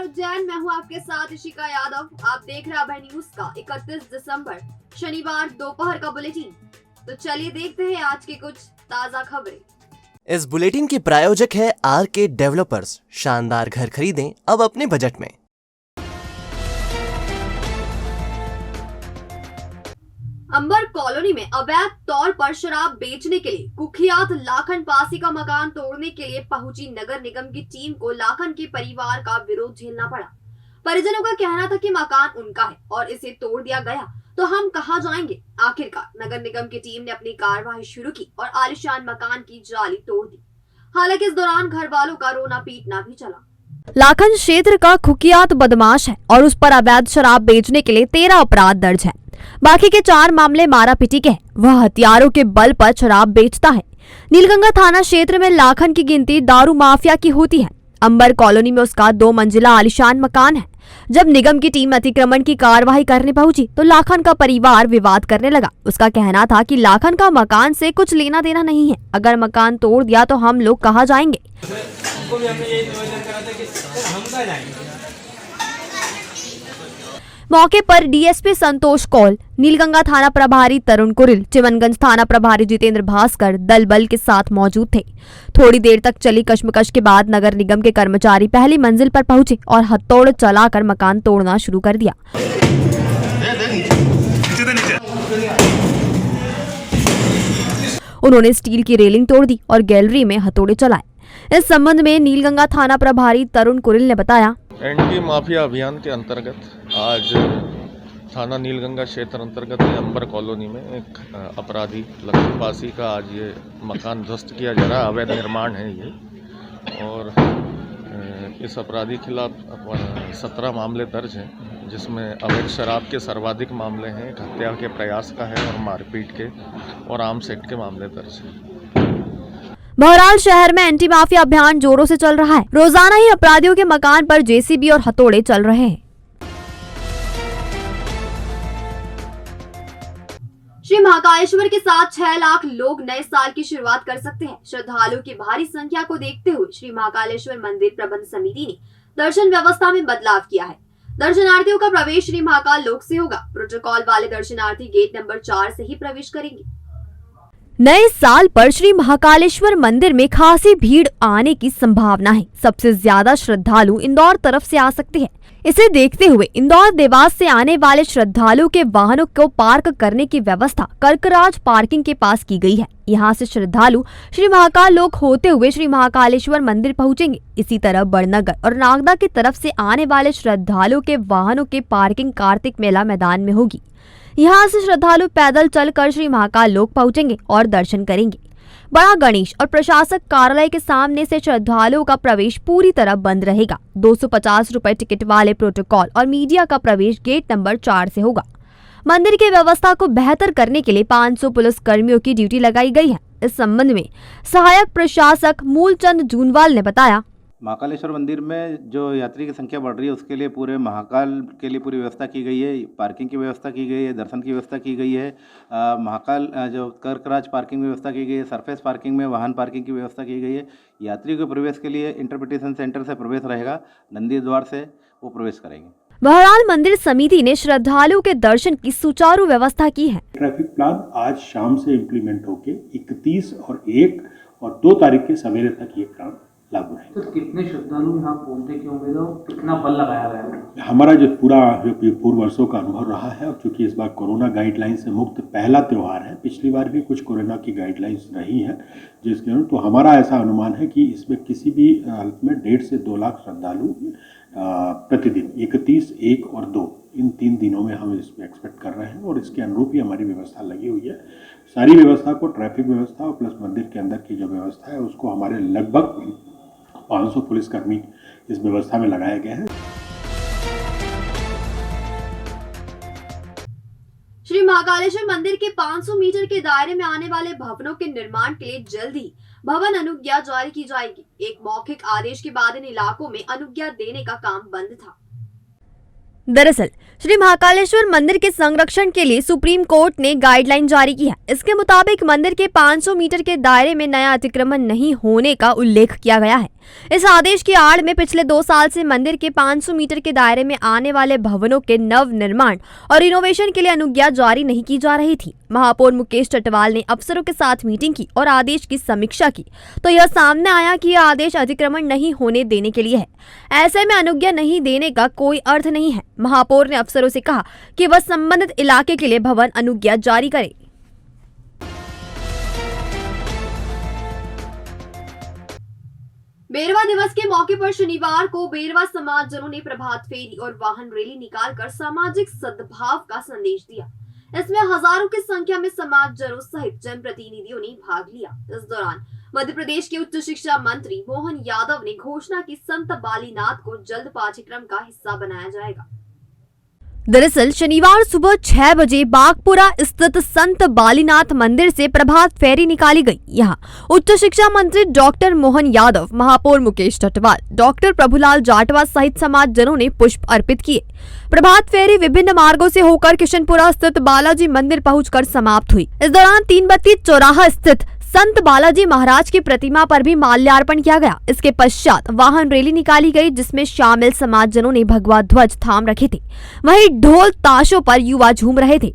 नमस्कार उज्जैन, मैं हूं आपके साथ इशिका यादव। आप देख रहे हैं अभय न्यूज का 31 दिसंबर शनिवार दोपहर का बुलेटिन। तो चलिए देखते हैं आज की कुछ ताजा खबरें। इस बुलेटिन के प्रायोजक है आरके डेवलपर्स। शानदार घर खरीदें अब अपने बजट में। अंबर कॉलोनी में अवैध तौर पर शराब बेचने के लिए कुख्यात लाखन पासी का मकान तोड़ने के लिए पहुंची नगर निगम की टीम को लाखन के परिवार का विरोध झेलना पड़ा। परिजनों का कहना था कि मकान उनका है और इसे तोड़ दिया गया तो हम कहां जाएंगे। आखिरकार नगर निगम की टीम ने अपनी कार्यवाही शुरू की और आलीशान मकान की जाली तोड़ दी। हालांकि इस दौरान घर वालों का रोना पीटना भी चला। लाखन क्षेत्र का कुख्यात बदमाश है और उस पर अवैध शराब बेचने के लिए 13 अपराध दर्ज है। बाकी के 4 मामले मारापीटी के हैं। वह हथियारों के बल पर शराब बेचता है। नीलगंगा थाना क्षेत्र में लाखन की गिनती दारू माफिया की होती है। अंबर कॉलोनी में उसका 2 मंजिला आलीशान मकान है। जब निगम की टीम अतिक्रमण की कार्यवाही करने पहुंची तो लाखन का परिवार विवाद करने लगा। उसका कहना था कि लाखन का मकान से कुछ लेना देना नहीं है, अगर मकान तोड़ दिया तो हम लोग कहां जाएंगे। मौके पर डीएसपी संतोष कौल, नीलगंगा थाना प्रभारी तरुण कुरिल, चिमनगंज थाना प्रभारी जितेंद्र भास्कर दल बल के साथ मौजूद थे। थोड़ी देर तक चली कश्मकश के बाद नगर निगम के कर्मचारी पहली मंजिल पर पहुंचे और हथौड़ चलाकर मकान तोड़ना शुरू कर दिया। उन्होंने स्टील की रेलिंग तोड़ दी और गैलरी में हथौड़े चलाए। इस संबंध में नीलगंगा थाना प्रभारी तरुण कुरिल ने बताया, एंटी माफिया अभियान के अंतर्गत आज थाना नीलगंगा क्षेत्र अंतर्गत अंबर कॉलोनी में एक अपराधी लखन पासी का आज ये मकान ध्वस्त किया जा रहा है। अवैध निर्माण है ये, और इस अपराधी के खिलाफ 17 मामले दर्ज हैं, जिसमें अवैध शराब के सर्वाधिक मामले हैं, एक हत्या के प्रयास का है और मारपीट के और आर्म्स एक्ट के मामले दर्ज हैं। बहरहाल शहर में एंटी माफिया अभियान जोरों से चल रहा है। रोजाना ही अपराधियों के मकान पर जेसीबी और हथौड़े चल रहे हैं। श्री महाकालेश्वर के साथ 6 लाख लोग नए साल की शुरुआत कर सकते हैं। श्रद्धालुओं की भारी संख्या को देखते हुए श्री महाकालेश्वर मंदिर प्रबंध समिति ने दर्शन व्यवस्था में बदलाव किया है। दर्शनार्थियों का प्रवेश श्री महाकाल लोक से होगा। प्रोटोकॉल वाले दर्शनार्थी गेट नंबर 4 से ही प्रवेश करेंगे। नए साल पर श्री महाकालेश्वर मंदिर में खासी भीड़ आने की संभावना है। सबसे ज्यादा श्रद्धालु इंदौर तरफ से आ सकते हैं। इसे देखते हुए इंदौर देवास से आने वाले श्रद्धालुओं के वाहनों को पार्क करने की व्यवस्था कर्कराज पार्किंग के पास की गई है। यहाँ से श्रद्धालु श्री महाकाल लोक होते हुए श्री महाकालेश्वर मंदिर पहुँचेंगे। इसी तरह बड़नगर और नागदा की तरफ से आने वाले श्रद्धालुओं के वाहनों के पार्किंग कार्तिक मेला मैदान में होगी। यहाँ से श्रद्धालु पैदल चलकर श्री महाकाल लोक पहुंचेंगे और दर्शन करेंगे। बड़ा गणेश और प्रशासक कार्यालय के सामने से श्रद्धालुओं का प्रवेश पूरी तरह बंद रहेगा। 250 रुपए टिकट वाले प्रोटोकॉल और मीडिया का प्रवेश गेट नंबर 4 से होगा। मंदिर की व्यवस्था को बेहतर करने के लिए 500 पुलिस कर्मियों की ड्यूटी लगाई गई है। इस संबंध में सहायक प्रशासक मूलचंद जूनवाल ने बताया, महाकालेश्वर मंदिर में जो यात्री की संख्या बढ़ रही है उसके लिए पूरे महाकाल के लिए पूरी व्यवस्था की गई है। पार्किंग की व्यवस्था की गई है, दर्शन की व्यवस्था की गई है। महाकाल जो कर्कराज पार्किंग की व्यवस्था की गई है, सरफेस पार्किंग में वाहन पार्किंग की व्यवस्था की गई है। यात्रियों के प्रवेश के लिए इंटरप्रिटेशन सेंटर से प्रवेश रहेगा, नंदी द्वार से वो प्रवेश करेंगे। बहरहाल मंदिर समिति ने श्रद्धालुओं के दर्शन की सुचारू व्यवस्था की है। ट्रैफिक प्लान आज शाम से इम्प्लीमेंट होके 31 और 1 और 2 तारीख के सवेरे तक ये प्लान लागू है। तो कितने श्रद्धालु यहाँ पहुँचने के उम्मीद है, कितना बल लगाया गया है? हमारा जो पूर्व वर्षों का अनुभव रहा है, और चूंकि इस बार कोरोना गाइडलाइन से मुक्त पहला त्यौहार है, पिछली बार भी कुछ कोरोना की गाइडलाइंस रही है, जिसके तो हमारा ऐसा अनुमान है कि इसमें किसी भी हालत में 1.5 से 2 लाख श्रद्धालु प्रतिदिन 31, 1 और 2 इन 3 दिनों में हम इसमें एक्सपेक्ट कर रहे हैं, और इसके अनुरूप ही हमारी व्यवस्था लगी हुई है। सारी व्यवस्था को, ट्रैफिक व्यवस्था और प्लस मंदिर के अंदर की जो व्यवस्था है उसको हमारे लगभग 500 पुलिसकर्मी इस व्यवस्था में लगाए गए हैं। श्री महाकालेश्वर मंदिर के 500 मीटर के दायरे में आने वाले भवनों के निर्माण के लिए जल्द ही भवन अनुज्ञा जारी की जाएगी। एक मौखिक आदेश के बाद इन इलाकों में अनुज्ञा देने का काम बंद था। दरअसल श्री महाकालेश्वर मंदिर के संरक्षण के लिए सुप्रीम कोर्ट ने गाइडलाइन जारी की है। इसके मुताबिक मंदिर के 500 मीटर के दायरे में नया अतिक्रमण नहीं होने का उल्लेख किया गया है। इस आदेश की आड़ में पिछले 2 साल से मंदिर के 500 मीटर के दायरे में आने वाले भवनों के नव निर्माण और रिनोवेशन के लिए अनुज्ञा जारी नहीं की जा रही थी। महापौर मुकेश टटवाल ने अफसरों के साथ मीटिंग की और आदेश की समीक्षा की तो यह सामने आया कि यह आदेश अतिक्रमण नहीं होने देने के लिए है। ऐसे में अनुज्ञा नहीं देने का कोई अर्थ नहीं है। महापौर ने अफसरों से कहा कि वह संबंधित इलाके के लिए भवन अनुज्ञा जारी करे। बेरवा दिवस के मौके पर शनिवार को बेरवा समाजजनों ने प्रभात फेरी और वाहन रैली निकालकर सामाजिक सद्भाव का संदेश दिया। इसमें हजारों की संख्या में समाजजनों सहित जनप्रतिनिधियों ने भाग लिया। इस दौरान मध्य प्रदेश के उच्च शिक्षा मंत्री मोहन यादव ने घोषणा की संत बालीनाथ को जल्द पाठ्यक्रम का हिस्सा बनाया जाएगा। दरअसल शनिवार सुबह 6 बजे बागपुरा स्थित संत बालीनाथ मंदिर से प्रभात फेरी निकाली गई। यहाँ उच्च शिक्षा मंत्री डॉक्टर मोहन यादव, महापौर मुकेश टटवाल, डॉक्टर प्रभुलाल जाटवा सहित समाजजनों ने पुष्प अर्पित किए। प्रभात फेरी विभिन्न मार्गों से होकर किशनपुरा स्थित बालाजी मंदिर पहुंचकर समाप्त हुई। इस दौरान 3 बत्ती चौराहा स्थित संत बालाजी महाराज की प्रतिमा पर भी माल्यार्पण किया गया। इसके पश्चात वाहन रैली निकाली गई जिसमें शामिल समाजजनों ने भगवा ध्वज थाम रखे थे। वहीं ढोल ताशों पर युवा झूम रहे थे।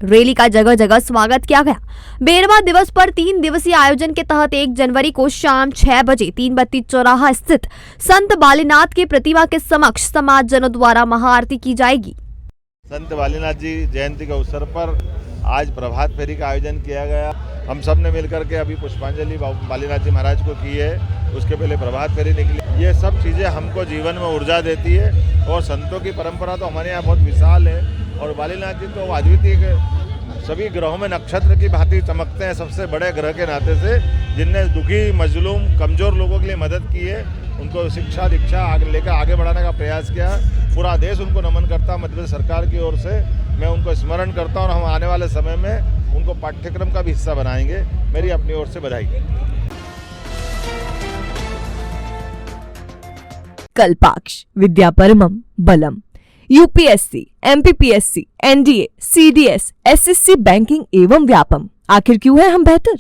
रैली का जगह जगह स्वागत किया गया। बेरवा दिवस पर 3 दिवसीय आयोजन के तहत 1 जनवरी को शाम 6 बजे 3 बत्ती चौराहा स्थित संत बालीनाथ की प्रतिमा के समक्ष समाजजनों द्वारा महाआरती की जाएगी। संत बालीनाथ जी जयंती के अवसर पर आज प्रभात फेरी का आयोजन किया गया। हम सब ने मिलकर के अभी पुष्पांजलि बालीनाथ जी महाराज को की है, उसके पहले प्रभात फेरी निकली। ये सब चीज़ें हमको जीवन में ऊर्जा देती है और संतों की परंपरा तो हमारे यहाँ बहुत विशाल है और बालीनाथ जी तो अद्वितीय, सभी ग्रहों में नक्षत्र की भांति चमकते हैं, सबसे बड़े ग्रह के नाते से, जिनने दुखी, मजलूम, कमजोर लोगों के लिए मदद की है, उनको शिक्षा दीक्षा लेकर आगे बढ़ाने का प्रयास किया। पूरा देश उनको नमन करता। मध्य प्रदेश सरकार की ओर से मैं उनको स्मरण करता हूँ और हम आने वाले समय में उनको पाठ्यक्रम का भी हिस्सा बनाएंगे। मेरी अपनी ओर से बधाई। कल्पाक्ष विद्या परमम बलम। UPSC, MPPSC, NDA, CDS, SSC banking एवं व्यापम। आखिर क्यों है हम बेहतर?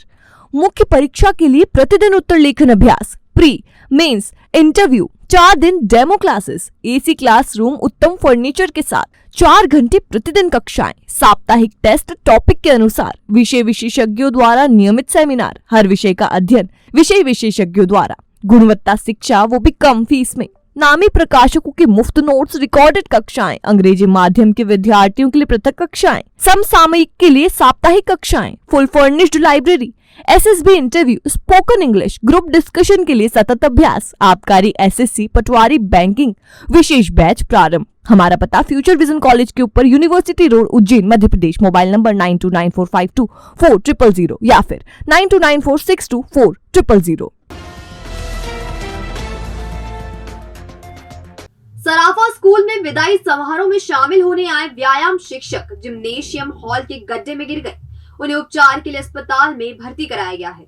मुख्य परीक्षा के लिए प्रतिदिन उत्तर लेखन अभ्यास, प्री, मेंस, इंटरव्यू, 4 दिन डेमो क्लासेस, एसी क्लासरूम, उत्तम फर्नीचर के साथ 4 घंटे प्रतिदिन कक्षाएं, साप्ताहिक टेस्ट टॉपिक के अनुसार, विषय विशेषज्ञों द्वारा नियमित सेमिनार, हर विषय का अध्ययन विषय विशेषज्ञों द्वारा, गुणवत्ता शिक्षा वो भी कम फीस में, नामी प्रकाशकों के मुफ्त नोट्स, रिकॉर्डेड कक्षाएं, अंग्रेजी माध्यम के विद्यार्थियों के लिए पृथक कक्षाएं, समसामयिक के लिए साप्ताहिक कक्षाएं, full furnished library, SSB interview, spoken English, group discussion के लिए सतत अभ्यास, आबकारी, एसएससी, पटवारी, बैंकिंग, विशेष बैच प्रारंभ। हमारा पता फ्यूचर विजन कॉलेज के ऊपर, university road, Ujjain, Madhya Pradesh. Mobile number 9294524000 या फिर 9294624000। सराफा स्कूल में विदाई समारोह में शामिल होने आए व्यायाम शिक्षक जिम्नेशियम हॉल के गड्ढे में गिर गए। उन्हें उपचार के लिए अस्पताल में भर्ती कराया गया है।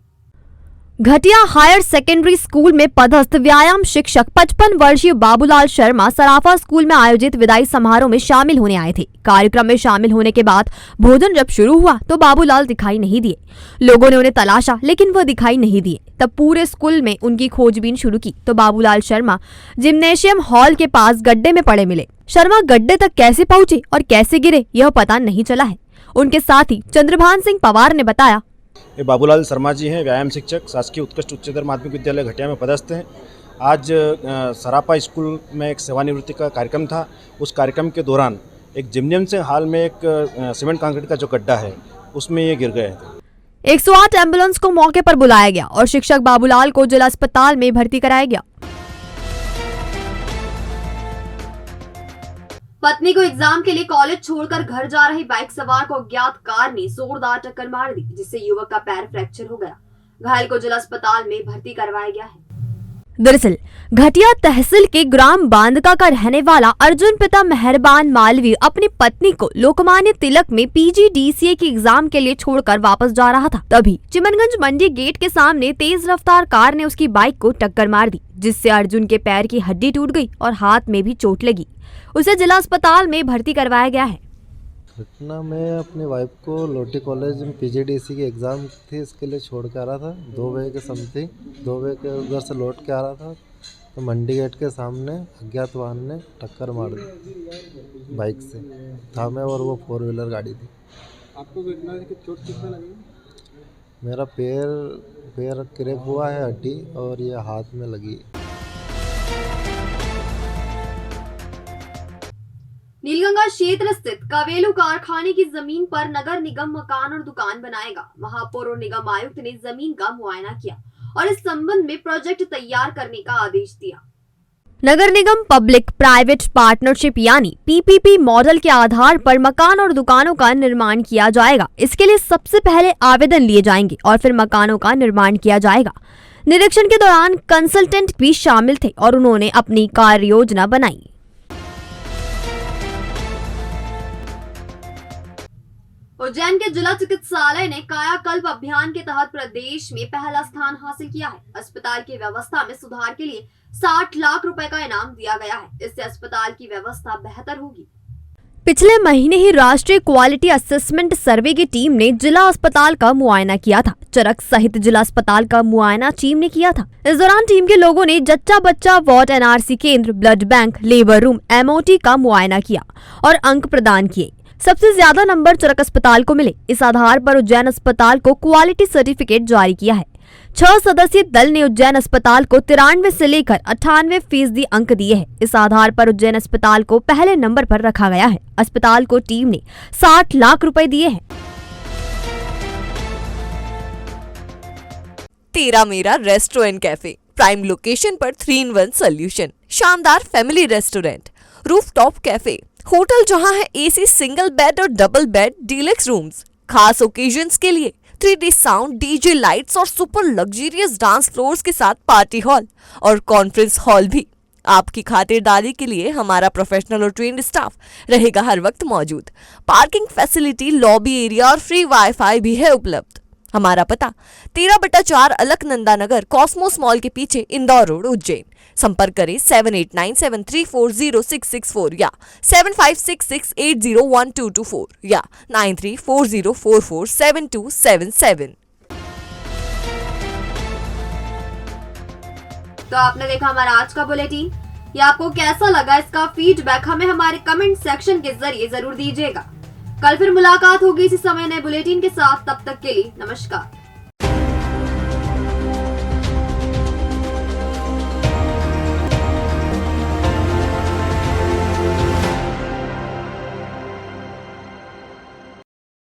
घटिया हायर सेकेंडरी स्कूल में पदस्थ व्यायाम शिक्षक 55 वर्षीय बाबूलाल शर्मा सराफा स्कूल में आयोजित विदाई समारोह में शामिल होने आए थे। कार्यक्रम में शामिल होने के बाद भोजन जब शुरू हुआ तो बाबूलाल दिखाई नहीं दिए। लोगों ने उन्हें तलाशा लेकिन वह दिखाई नहीं दिए। तब पूरे स्कूल में उनकी खोजबीन शुरू की तो बाबूलाल शर्मा जिम्नेशियम हॉल के पास गड्ढे में पड़े मिले। शर्मा गड्ढे तक कैसे पहुंचे और कैसे गिरे यह पता नहीं चला है। उनके साथी चंद्रभान सिंह पवार ने बताया, ये बाबूलाल शर्मा जी हैं, व्यायाम शिक्षक, शासकीय उत्कृष्ट उच्चतर माध्यमिक विद्यालय घटिया में पदस्थ हैं। आज सरापा स्कूल में एक सेवानिवृत्ति का कार्यक्रम था। उस कार्यक्रम के दौरान एक जिम्नेशियम हॉल में एक सीमेंट कंक्रीट का जो गड्ढा है उसमें ये गिर गए थे। 108 एम्बुलेंस को मौके पर बुलाया गया और शिक्षक बाबूलाल को जिला अस्पताल में भर्ती कराया गया। पत्नी को एग्जाम के लिए कॉलेज छोड़कर घर जा रही बाइक सवार को अज्ञात कार ने जोरदार टक्कर मार दी, जिससे युवक का पैर फ्रैक्चर हो गया। घायल को जिला अस्पताल में भर्ती करवाया गया है। दरअसल घटिया तहसील के ग्राम बांदका का रहने वाला अर्जुन पिता मेहरबान मालवीय अपनी पत्नी को लोकमान्य तिलक में पीजीडीसीए के एग्जाम के लिए छोड़कर वापस जा रहा था। तभी चिमनगंज मंडी गेट के सामने तेज रफ्तार कार ने उसकी बाइक को टक्कर मार दी, जिससे अर्जुन के पैर की हड्डी टूट गई और हाथ में भी चोट लगी। उसे जिला अस्पताल में भर्ती करवाया गया है। घटना में अपनी वाइफ को लोटी कॉलेज में पीजीडीसी की एग्ज़ाम थी, इसके लिए छोड़ के आ रहा था 2 बजे के समथिंग। 2 बजे के उधर से लौट के आ रहा था तो मंडी गेट के सामने अज्ञात वाहन ने टक्कर मार दी बाइक से। था मैं और वो 4 व्हीलर गाड़ी थी। आपको घटना से चोट कितना लगी? मेरा पैर क्रैक हुआ है हड्डी, और ये हाथ में लगी। नीलगंगा क्षेत्र स्थित कवेलू कारखाने की जमीन पर नगर निगम मकान और दुकान बनाएगा। महापौर और निगम आयुक्त ने जमीन का मुआयना किया और इस संबंध में प्रोजेक्ट तैयार करने का आदेश दिया। नगर निगम पब्लिक प्राइवेट पार्टनरशिप यानी पीपीपी मॉडल के आधार पर मकान और दुकानों का निर्माण किया जाएगा। इसके लिए सबसे पहले आवेदन लिए जाएंगे और फिर मकानों का निर्माण किया जाएगा। निरीक्षण के दौरान कंसल्टेंट भी शामिल थे और उन्होंने अपनी कार्य योजना बनाई। उज्जैन के जिला चिकित्सालय ने कायाकल्प अभियान के तहत प्रदेश में पहला स्थान हासिल किया है। अस्पताल की व्यवस्था में सुधार के लिए 60 लाख रुपए का इनाम दिया गया है। इससे अस्पताल की व्यवस्था बेहतर होगी। पिछले महीने ही राष्ट्रीय क्वालिटी असेसमेंट सर्वे की टीम ने जिला अस्पताल का मुआयना किया था। चरक सहित जिला अस्पताल का मुआयना टीम ने किया था। इस दौरान टीम के लोगों ने जच्चा बच्चा वार्ड, एनआरसी केंद्र, blood bank, labour room, MOT का मुआयना किया और अंक प्रदान किए। सबसे ज्यादा नंबर चरक अस्पताल को मिले। इस आधार पर उज्जैन अस्पताल को क्वालिटी सर्टिफिकेट जारी किया है। 6 सदस्यीय दल ने उज्जैन अस्पताल को 93 से लेकर 98% अंक दिए हैं। इस आधार पर उज्जैन अस्पताल को पहले नंबर पर रखा गया है। अस्पताल को टीम ने 60 लाख रुपए दिए हैं। तेरा मेरा रेस्टोरेंट कैफे, प्राइम लोकेशन पर 3-in-1 सोल्यूशन, शानदार family restaurant, rooftop cafe, hotel जहां है एसी सिंगल बेड और डबल बेड, डीलक्स रूम्स, खास ओकेजन्स के लिए 3D साउंड, डीजे लाइट्स और सुपर लग्जरियस डांस फ्लोर्स के साथ पार्टी हॉल और कॉन्फ्रेंस हॉल भी। आपकी खातिरदारी के लिए हमारा प्रोफेशनल और ट्रेन्ड स्टाफ रहेगा हर वक्त मौजूद। पार्किंग फैसिलिटी, लॉबी एरिया और फ्री वाईफाई भी है उपलब्ध। हमारा पता 13/4 अलकनंदा नगर, कॉस्मोस मॉल के पीछे, इंदौर रोड, उज्जैन। संपर्क करें 7897340664 या 7566801224 या 9340447277। तो आपने देखा हमारा आज का बुलेटिन। ये आपको कैसा लगा, इसका फीडबैक हमें हमारे कमेंट सेक्शन के जरिए जरूर दीजिएगा। कल फिर मुलाकात होगी इसी समय नए बुलेटिन के साथ। तब तक के लिए नमस्कार।